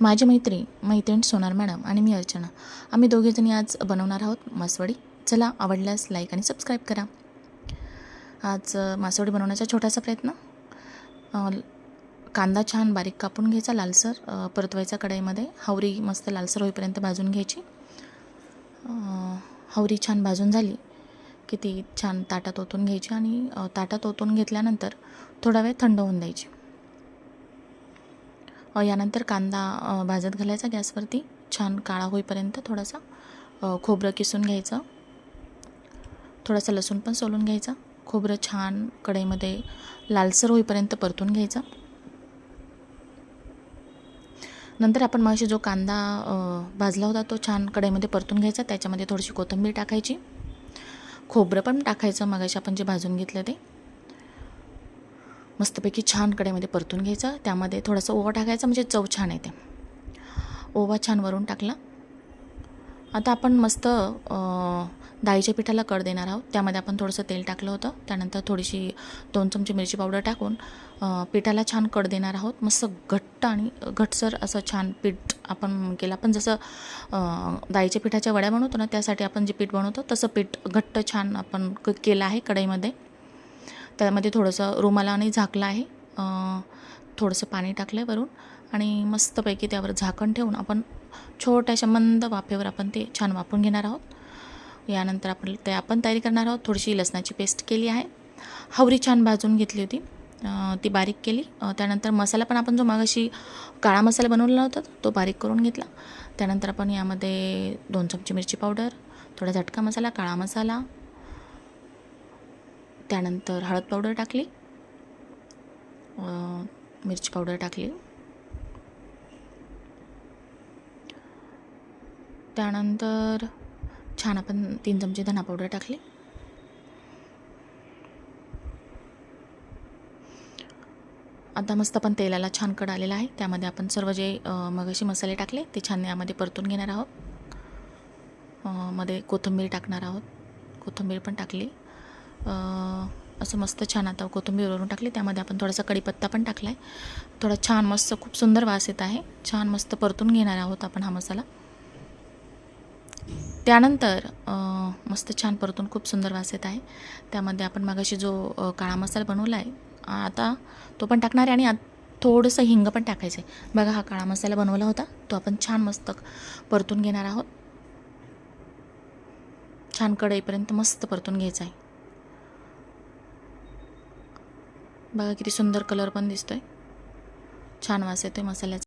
माझी मैत्रीण सोनार मॅडम आणि मी अर्चना, आम्ही दोघेजणी आज बनवणार आहोत मासवडी. चला, आवडल्यास लाईक आणि सबस्क्राईब करा. आज मासवडी बनवण्याचा छोटासा प्रयत्न. कांदा छान बारीक कापून घ्यायचा, लालसर परतवायचा कढईमध्ये. हावरी मस्त लालसर होईपर्यंत भाजून घ्यायची. हावरी छान भाजून झाली की ती छान ताटात ओतून घ्यायची आणि ताटात ओतून घेतल्यानंतर थोडा वेळ थंड होऊन द्यायची. यानंतर कांदा भाजत घालायचा गॅसवरती छान काळा होईपर्यंत. थोडासा खोबरं किसून घ्यायचं, थोडासा लसूण पण सोलून घ्यायचा. खोबरं छान कढईमध्ये लालसर होईपर्यंत परतून घ्यायचं. नंतर आपण मगाशी जो कांदा भाजला होता तो छान कढईमध्ये परतून घ्यायचा. त्याच्यामध्ये थोडीशी कोथिंबीर टाकायची, खोबरं पण टाकायचं मगाशी आपण जे भाजून घेतलं ते. मस्तपैकी छान कढईमध्ये परतून घ्यायचं. त्यामध्ये थोडासा ओवा टाकायचा म्हणजे चव छान येते. ओवा छान वरून टाकला. आता आपण मस्त डाळीच्या पिठाला कड देणार आहोत. त्यामध्ये आपण थोडंसं तेल टाकलं होतं. त्यानंतर थोडीशी 2 चमचे मिरची पावडर टाकून पिठाला छान कड देणार आहोत. मस्त घट्ट आणि घटसर असं छान पीठ आपण केलं. आपण जसं डाळीच्या पिठाच्या वड्या बनवतो ना, त्यासाठी आपण जे पीठ बनवतो तसं पीठ घट्ट छान आपण केलं आहे कढईमध्ये. त्यामध्ये थोडंसं रुमालाने झाकलं आहे. थोडंसं पाणी टाकलं आहे वरून आणि मस्तपैकी त्यावर झाकण ठेवून आपण छोट्याशा मंद वाफेवर आपण ते छान वाफवून घेणार आहोत. यानंतर आपण तयारी करणार आहोत. थोडीशी लसणाची पेस्ट केली आहे. हावरी छान भाजून घेतली होती, ती बारीक केली. त्यानंतर मसाला पण आपण जो मागाशी काळा मसाला बनवलेला होता तो बारीक करून घेतला. त्यानंतर आपण यामध्ये 2 चमचे मिरची पावडर, थोडा झटका मसाला, काळा मसाला, त्यानंतर हळद पावडर टाकली, मिरची पावडर टाकली, त्यानंतर छान आपण 3 चमचे धना पावडर टाकली. आता मस्त आपण तेलाला छान कड आलेला आहे. त्यामध्ये आपण सर्व जे मगाशी मसाले टाकले ते छान यामध्ये परतून घेणार आहोत. मध्ये कोथिंबीर टाकणार आहोत. कोथिंबीर पण टाकली. असं मस्त छान आता कोथिंबीर वरून टाकली. त्यामध्ये आपण थोडासा कढीपत्ता पण टाकला आहे. थोडा छान मस्त खूप सुंदर वास येत आहे. छान मस्त परतून घेणार आहोत आपण हा मसाला. त्यानंतर मस्त छान परतून खूप सुंदर वास येत आहे. त्यामध्ये आपण मगाशी जो काळा मसाला बनवला आहे आता तो पण टाकणार आहे आणि थोडंसं हिंग पण टाकायचं आहे. बघा, हा काळा मसाला बनवला होता तो आपण छान मस्त परतून घेणार आहोत. छान कढईपर्यंत मस्त परतून घ्यायचं आहे. बघा किती सुंदर कलर पण दिसतोय, छान वास येतोय मसाल्याचा.